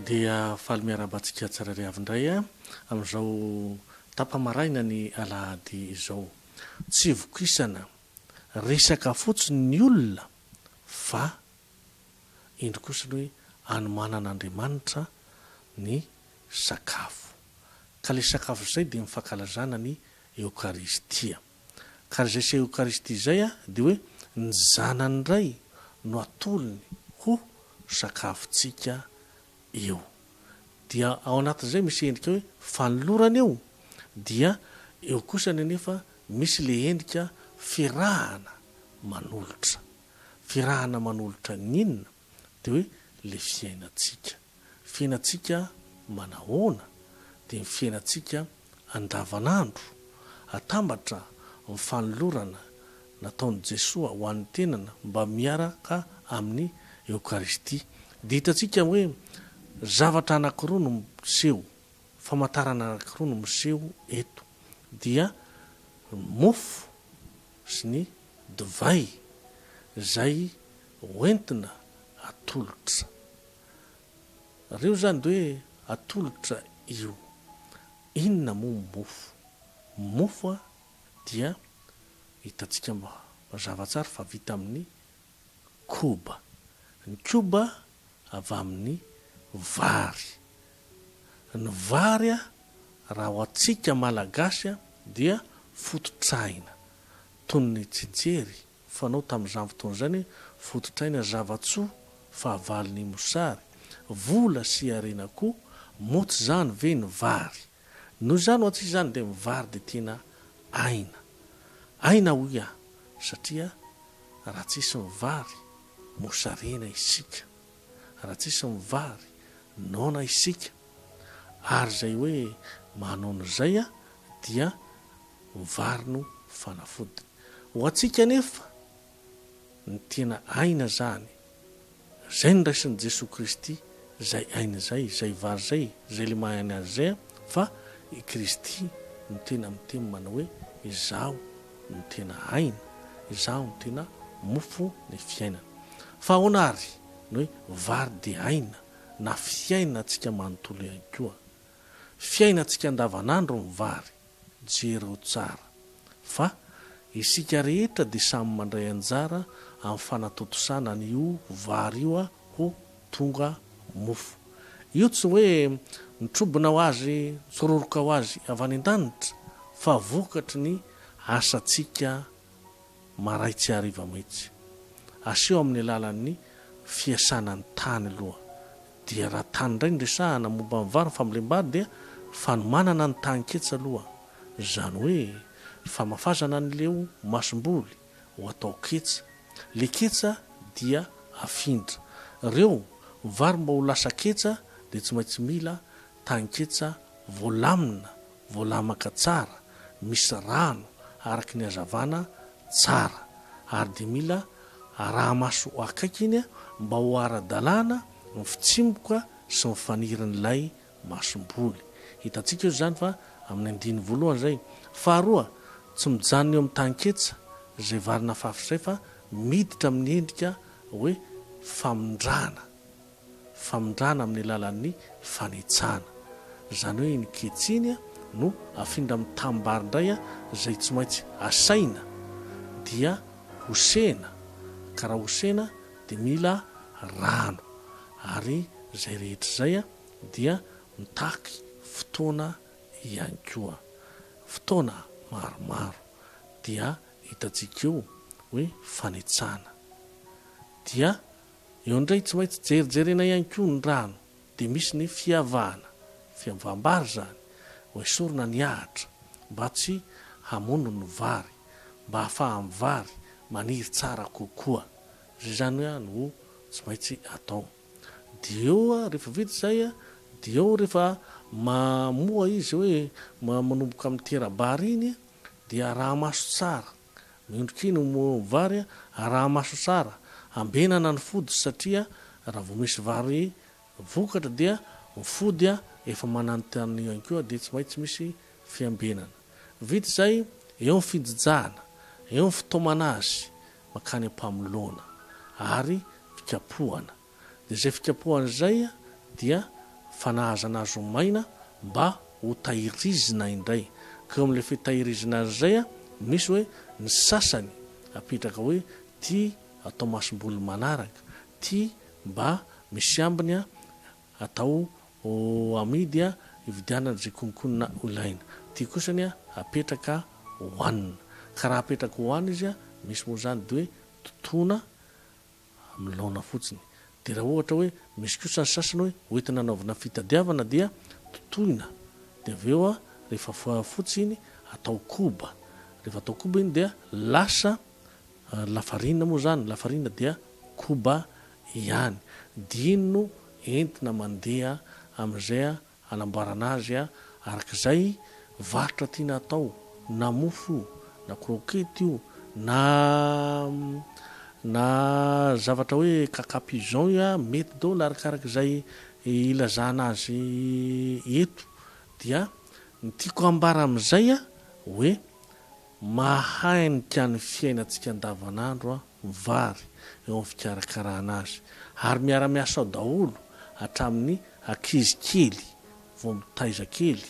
dia faly miarabantsika tsara ry avindray a amin'izao tapamaraina ny alahady izao tsy vokisana resaka fotsiny ny olona fa indro kosa hoe anomanan'Andriamanitra ny sakafo ka le sakafo zay dia mifankalazana ny eukaristia ka zay se eukaristia zay a dia hoe ny zanany ray no atolony ho sakafotsika eo dia ao anatin'izay misy endrika hoe fanolorana eo dia eo kosa nefa misy le endrika firahana manolotra ninona dia hoe le fiainatsika manahoana dia ny fiainatsika andavanandro atambatra ny fanolorana nataon'i Jesosy ho an'ny tenana mba miaraka amin'ny eukaristia dia hitantsika hoe zavatra anankiroa no miseho famantarana anankiroa no miseho eto dia mofo sy ny divay zay hoentina atolotra reo zany de hoe atolotra io inona moa mofo a dia hitantsika mazava tsara fa vita amin'ny koba ny koba avy amin'ny vary ny vary a raha ho atsika malagasy a dia fototraina tony tsijery fanao tamin'izany fotoana zany fototraina zavatsoa fahavaliny mosary vola sy arenako motsy zany ve ny vary noho zany ho atsika zany dia mivary dia tena aina hoy a satria raha tsisy mivary mosarena isika raha tsisy mivary naona isika ary zay hoe manao zay a dia mivary no fanafodiny ho atsika nefa ny tena aina zany zay ny raisin'i Jesosy Kristy zay aina zay vary zay le mahany azy zay fa i Kristy no tena miteny manao hoe izaho no tena aina izaho no tena mofo ny fiainana fa ahoana ary no hoe vary dia aina na fiaina atsika manontolo ihany koa fiaina atsika andavanandro ny vary jereo tsara fa isika rehetra dia samy mandray anjara amin'ny fanatotosana n'io vary io a ho tonga mofo io tsy hoe mitrobona ho azy tsororoka ho azy avy any an-danitra fa vokatry ny asatsika maray tsy hariva mihitsy aseho amin'ny alalan'ny fiasanany tany aloha dia raha tany indray ny resahana momba ny vary famolem-bary dia fanomanana ny tanketsa aloha zany hoe famafazana n'leo masomboly ho atao ketsa le ketsa dia afindra reo vary mba ho lasa ketsa dia tsy maintsy mila tanketsa voalamaka tsara misy rano araky ny hazavana tsara ary dia mila raha maso akaiky iny a mba ho ara-dalàna ny fitsimboka sy mifanirin'ilay masomboly hitantsika io zany fa amin'ny andiny voalohany zay faharoa tsy mijanona eo amin'ny tanketsa zay varina fafy zay fa miditra amin'ny endrika hoe famindrana amin'ny alalan'ny fanitsana zany hoe ny ketsiny a no afindra amin'ny tambary indray a zay tsy maintsy asaina dia hosena ka raha hosena dia mila rano ary zay rehetra zay a dia mitaky fotoana ihany koa fotoana maromaro dia hitantsika eo hoe fanitsana dia eo indray tsy maintsy jerijerena ihany koa ny rano dia misy ny fiavaham-bary zany ho esorina ny ahatra mba tsy hamono ny vary mba hahafahan'ny vary maniry tsara kokoa zay zany hoe no tsy maintsy atao dia eo a rehefa vita zay a dia eo rehefa mamoa izy hoe manomboka amin'ny terabary iny dia raha maso tsara miondrikiny moa vary a raha maso tsara ambenana ny fody satria raha vao misy vary vokatra dia mifody a efa mananontany ihany koa dia tsy maintsy misy fiambenana vita zay eo ny fijijahana eo ny fitomana azy makany ampamolona ary fikapohana dia zay fikapohana zay a dia fanahazana azy ho maina mba ho tahirizina indray. Ka amin'ilay fitahirizina azy zay misy hoe ny sasany apetraka hoe ty atao masom-boly manaraka, ty mba misy ambiny atao amidy ividianana zay konkonina olaina, ty kosany apetraka hohanina. Ka raha apetraka hohanina izy misy moa zany de hoe totona amlaona fotsiny. De raha ohatra hoe misy kosa ny sasany hoe hoentina anaovana fitadiavana dia totoina, de aveo rehefa fotsy iny atao koba. Rehefa atao koba iny dia lasa lafarina moa zany, lafarina dia koba ihany. Dino entina mandeha amin'izay anamboarana azy arak'izay varotra tiana atao, na mofo na krokety io na zavatra hoe cacapigeon io mety daholo arakarak'izay ilazana azy eto. Dia ny tiako ambara amin'izay hoe mahainika ny fiainantsika andavanandro vary eo amin'ny fikarakarana azy, ary miara-miasa daholo hatramin'ny ankizy kely vao mitaiza kely,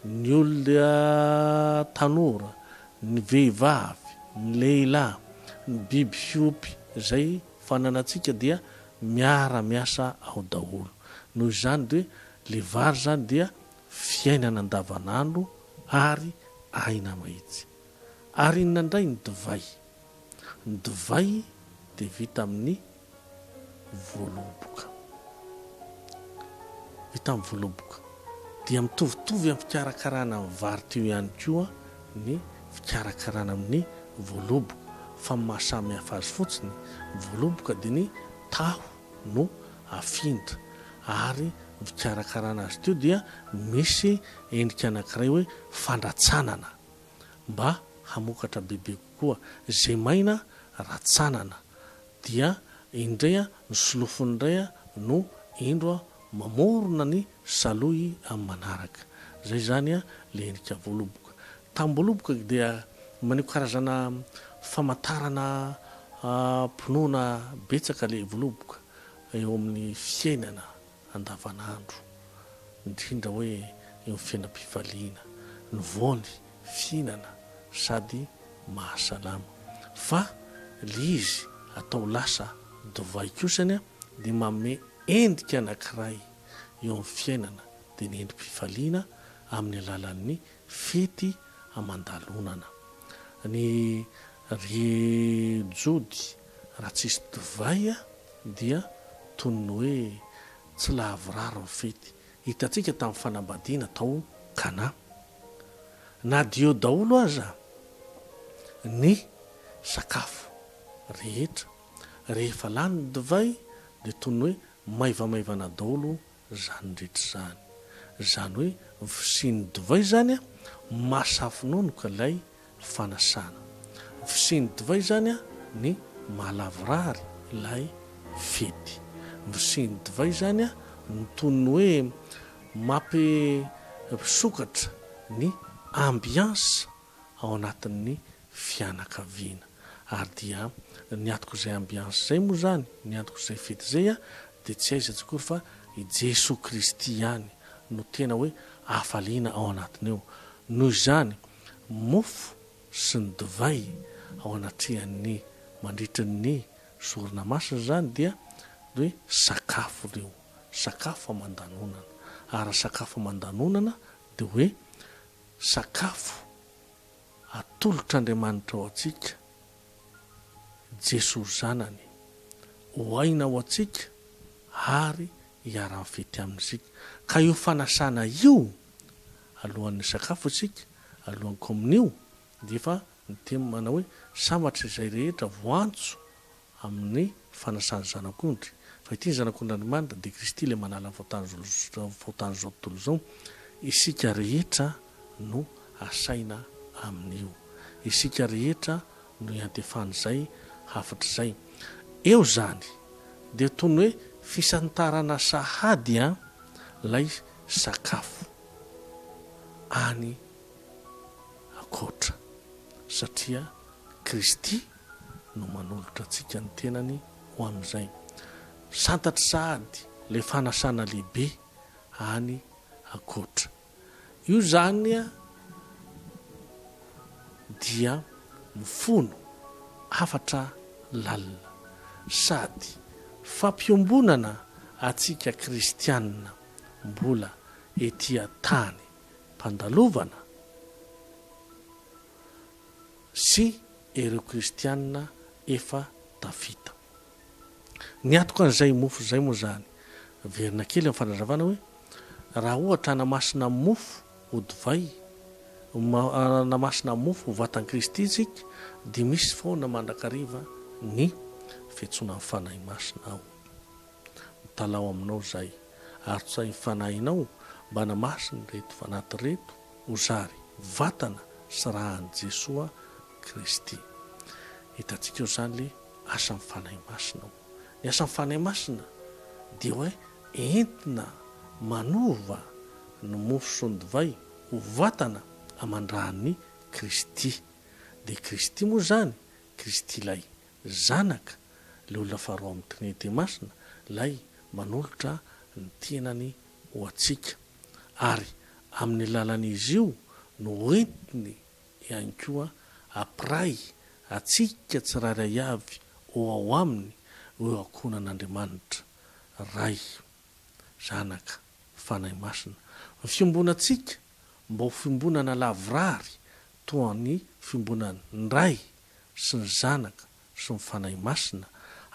ny olona tanora, ny vehivavy, ny lehilahy, ny biby fiopy zay fananantsika dia miara-miasa ao daholo. Noho izany de le vary zany dia fiainana andavanandro ary aina mahitsy. Ary inona indray ny divay? Ny divay de vita amin'ny voaloboka, vita amin'ny voaloboka dia mitovitovy amin'ny fikarakarana amin'ny vary teo ihany koa ny fikarakarana amin'ny voaloboka, fa mahasamy hafa azy fotsiny voaloboka dia ny taho no afindra, ary fikarakarana azy teo dia misy endrika anankiray hoe fandratsanana mba hamokatra bebe kokoa. Zay maina ratsanana dia indray ny solofindray no indro mamorona ny saloy amin'ny manaraka. Zay zany le endrika voaloboka. Tamboloboka dia maneho karazana famantarana pinoana betsaka le voaloboka eo amin'ny fiainana andavanandro, indrindra hoe eo amin'ny fiainam-pifaliana, ny voany fihinana sady mahasalama. Fa le izy atao lasa divay kosany dia manome endrika anankiray eo amin'ny fiainana, dia ny endrim-pifaliana amin'ny alalan'ny fety amandalonana. Ny rejody raha tsisy divay dia toy ny hoe tsy lavoraro ny fety. Hitantsika tamin'ny fanambadiana tao Kana, na dio daholo aza ny sakafo rehetra, rehefa lany ny divay dia toy ny hoe maivamaivana daholo zany rehetra zany. Zany hoe fisian'ny divay zany mahasafinonoka ilay fanasana, fisian'ny divay zany ny mahalavorary ilay fety, fisian'ny divay zany ny toy ny hoe mampisokatra ny ambiansa ao anatin'ny fianakaviana. Ary dia ny atoko izay ambiansa zay moa zany, ny atoko izay fety zay dia tsy aiza tsy kory fa i Jesosy Kristy ihany no tena hoe hafaliana ao anatiny eo. Noho izany mofo sy ny divay ao anatrehan'ny mandritra ny zorona masina zany dia hoe sakafo reo, sakafo aman-danonana. Ary sakafo aman-danonana dia hoe sakafo atolotr'Andriamanitra ao antsika, Jesosy zanany ho aina ao antsika ary hiara-mifety amintsika. Ka io fanasana io alohan'ny sakafo isika, alohan'ny kominio, dia efa ny teny manao hoe sambatra izay rehetra voantso amin'ny fanasany zanak'ondry. Fa ity ny zanak'ondr'Andriamanitra dia Kristy ilay manala faotany zao tontolo izao. Isika rehetra no asaina amin'io, isika rehetra no iantefan'izay hafatra izay. Eo zany dia toy ny hoe fisantarana sahady lay sakafo any akoatra, satria Kristy no manolotra antsika ny tenany ho amin'izay. Santatra sahady le fanasana lehibe any akoatra. Io zany a dia mifono afatra lalina sady fampiombonana atsika kristianina mbola etỳ tany mpandalovana sy ireo kristianina efa tafita. Ny atoka an'izay mofo zay moa zany verina kely amin'ny fanazavana hoe raha ohatra namasina mofo ho divay namasina mofo ho vatan Kristy isika dia misy foana mandrakariva ny fiantsoana amin'ny fanahy masina ao. Mitalao aminao zay ary tsay fanahinao mba namasiny reto fanaty reto ho zary vatana sy rahan'i Jesoa Kristy. Hitantsika eo zany le asa amin'ny fanahy masina ao. Ny asa amin'ny fanahy masina dia hoe entina manova ny mofo sy ny divay ho vatana amandrahan'ny Kristy. Dia Kristy moa zany Kristy ilay zanaka le olona faharoa amin'ny Trinité masina lay manolotra ny tenany ho atsika ary amin'ny lalan'izy io no entiny ihany koa apiray atsika tsiraray avy ao aminy eo akonan'Andriamanitra ray zanaka fanahy masina. Ny fiombonantsika mba ho fiombonana lavrary toa ny fiombonany ray sy ny zanaka sy ny fanahy masina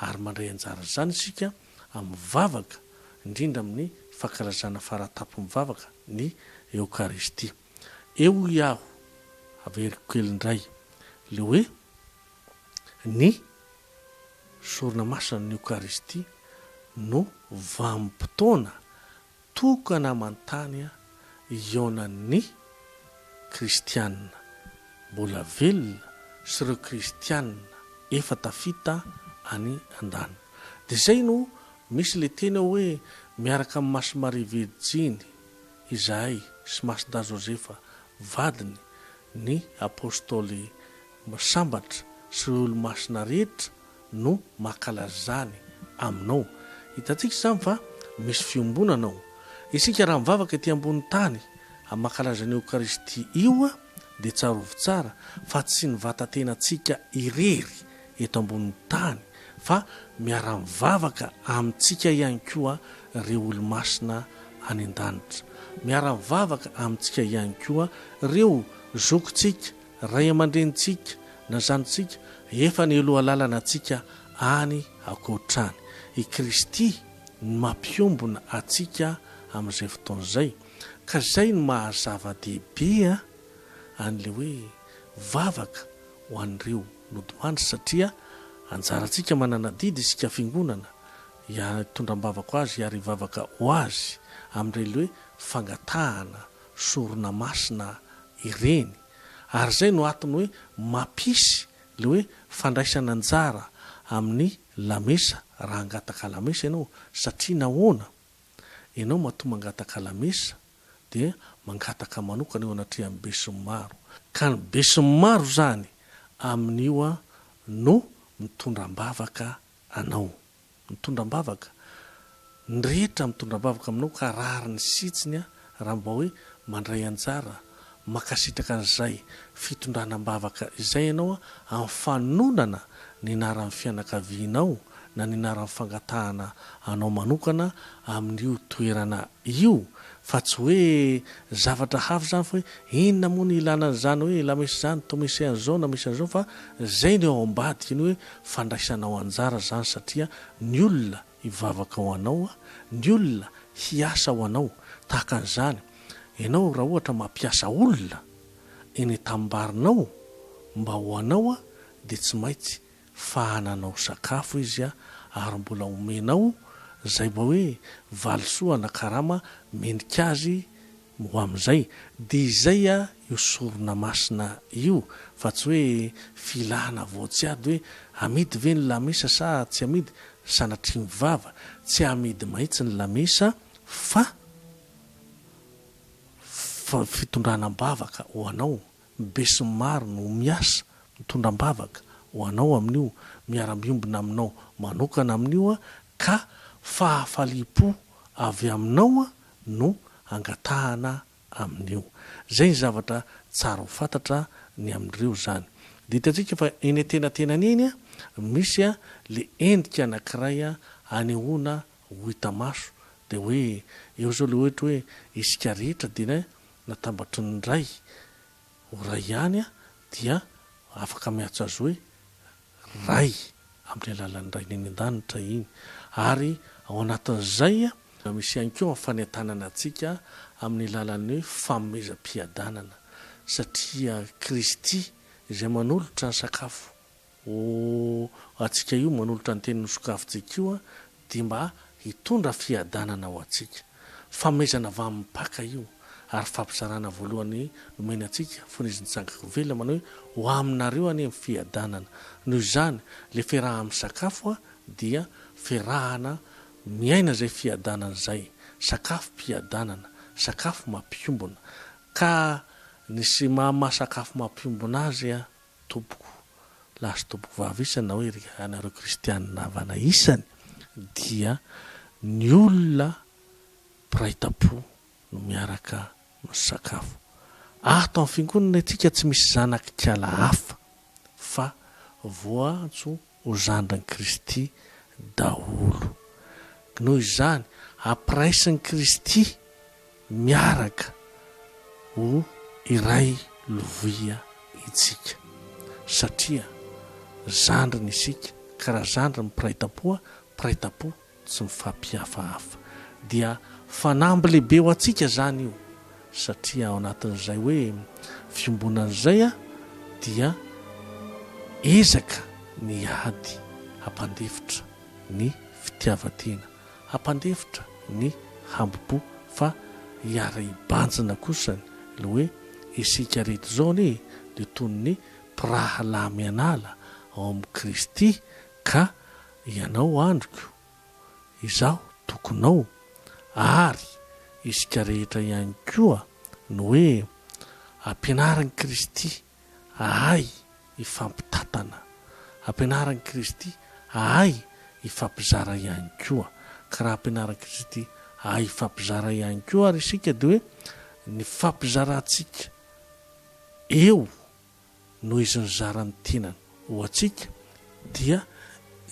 ary mandray anjara zany isika amin'ny vavaka indrindra amin'ny fankalazana faratapo mivavaka ny Eukaristia. Eo iaho averiko kely indray le hoe ny sorona masina ny Eukaristia no vanim-potoana tokana mantanya ionan'ny kristianina mbola velona sy ireo kristianina efa tafita any an-dano. Dia zay no misy le tena hoe miaraka amin'ny Masy Maria Virjiny izahay sy Masida Josefa vadiny ny apôstôly sambatra sy olo masina rehetra no makalazany aminao. Hitantsika zany fa misy fiombonanao isika raha mivavaka ety ambony tany amin'ny makalazany Eukaristia io dia tsarovy tsara fa tsy ny vatantenantsika irery eto ambony tany fa miara-mivavaka amintsika ihany koa ireo olo-masina any an-danitra, miara-mivavaka amintsika ihany koa ireo zokontsika ray aman-drenitsika na zanontsika efa ny eloha lalana atsika any akoatrany. I Kristy ny mampiombona atsika amin'izay fotoana izay ka zay ny mahazava-dehibe an'le hoe vavaka ho an'ireo nodimandry satria anjarantsika manana didy isika fingonana hitondram-bavaka azy ary vavaka ho azy amin'ireny hoe fangatahana sorona masina ireny ary zay no atony hoe mampisy le hoe fandraisana anjara amin'ny lamesa raha angataka lamesa ianao satria nahoana ianao matoa mangataka lamesa dia mangataka manokana eo anatrehan'ny besinimaro ka ny besinimaro zany amin'io no mitondram-bavaka anao, mitondram-bavaka ny rehetra mitondram-bavaka aminao ka rariny sitsiny raha mba hoe mandray anjara makasitraka an'izay fitondranam-bavaka izay ianao amin'ny fanonana ny anaran'ny fianakavianao na ny anaran'ny fangatahana anao manokana amin'io toerana io fa tsy hoe zavatra hafa zany fa hoe inona moa ny ilana an'izany hoe la misy zany to misy an'izao na misy an'izao fa zay no ao ambadika ny hoe fandraisanao anjara zany satria ny olona hivavaka ho anao ny olona hiasa ho anao tahaka an'izany ianao raha ohatra mampiasa olona eny tambarinao mba ho anao dia tsy maintsy fahananao sakafo izy ary mbola omenao zay mba hoe valisoa na karama mendrika azy ho amin'izay dia izay io sorona masina io fa tsy hoe filana voatsiady hoe amidy ve ny lamesa sa tsy amidy sanatria mivava tsy amidy mahitsy ny lamesa fa fitondranam-bavaka ho anao besinimaro no miasa mitondram-bavaka ho anao amin'io miara-miombona aminao manokana amin'io ka fahafalipo avy aminao no angatahana amin'io. Zay ny zavatra tsara ho fantatra ny amin'ireo zany. De hitantsika fa eny an-tenatenany eny a misy a le endrika anankiray a anehoana ho hita maso. De hoe eo zao le ohatra hoe isika rehetra dia natambatry ny ray ho ray ihany a dia afaka miatso azy hoe ray amin'ny alalan'ny ray ny an-danitra iny. Ary ao anatin'izay a misy ihany koa fanentanana antsika amin'ny alalan'ny hoe fanomezam-piadanana, satria Kristy izay manolotra ny sakafo atsika io, manolotra ny teny nosokafontsika io a, dia mba hitondra fiadanana ho atsika. Fanomezana avy amin'ny mpaka io, ary fampizarana voalohany nomeny atsika fony izy nitsangako vela manao hoe ho aminareo any amin'ny fiadanana. Noho izany le fiaraha amin'ny sakafo a dia fiarahana miaina zay fiadanana zay, sakafo mpiadanana, sakafo mampiombona. Ka nisy maha-sakafo mampiombona azy a tompoko lahy sy tompoko vavy isany na hoe anareo kristianina havana isany, dia ny olona piraita-po no miaraka sakafo. Ato amin'ny fiangonana antsika tsy misy zanaky-kiala hafa fa voantso ho zandran'i Kristy daholo. Noho izany ampiraisin'i Kristy miaraka ho iray lovia itsika, satria zandriny isika, karaha zandry mipiraita-po, piraita-po tsy mifampihafahafa. Dia fanamby lehibe ho atsika zany io, satria ao anatin'izay hoe fiombonan'izay a dia ezaka ny ady hampandefitra ny fitiavan-tena, hampandefitra ny hambo-po, fa hiara-hibanjina kosany le hoe isika rehetra zao ny dia toy ny mpirahalamy anala ao amin'ny Kristy, ka ianao androko izaho tokonao, ary isika rehetra ihany koa no hoe ampianaran'i Kristy ahay ifampitatana, ampianaran'i Kristy ahay ifampizara ihany koa. Ka raha ampianaran'i Kristy ahay ifampizara ihany koa ary isika dia hoe ny fampizarantsika eo no izy ny zarany tenany ho atsika, dia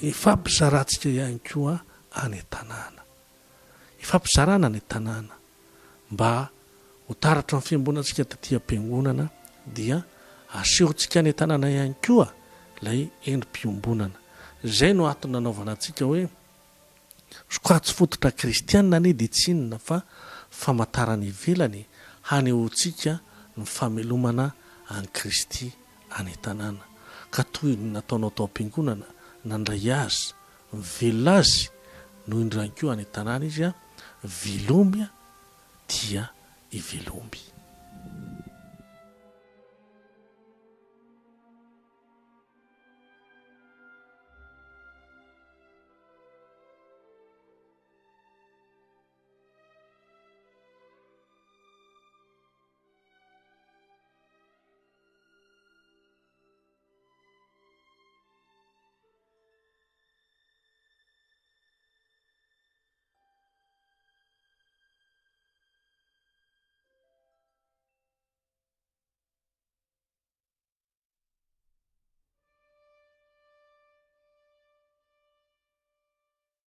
ifampizarantsika ihany koa any an-tanàna, ifampizarana any an-tanàna mba ho taratra ny fiambonantsika taty am-piangonana, dia asehontsika any an-tanàna ihany koa ilay endrim-piombonana. Zay no antony nanaovana antsika hoe sokatsy fototra kristianina anie dia tsy inona fa famantarana ivelany hanehontsika ny famelomana an'i Kristy any an-tanàna. Ka toy ny nataonao tao am-piangonana nandray azy, mivelona azy, no indray koa any an-tanàna izy a velomy dia ivelomy.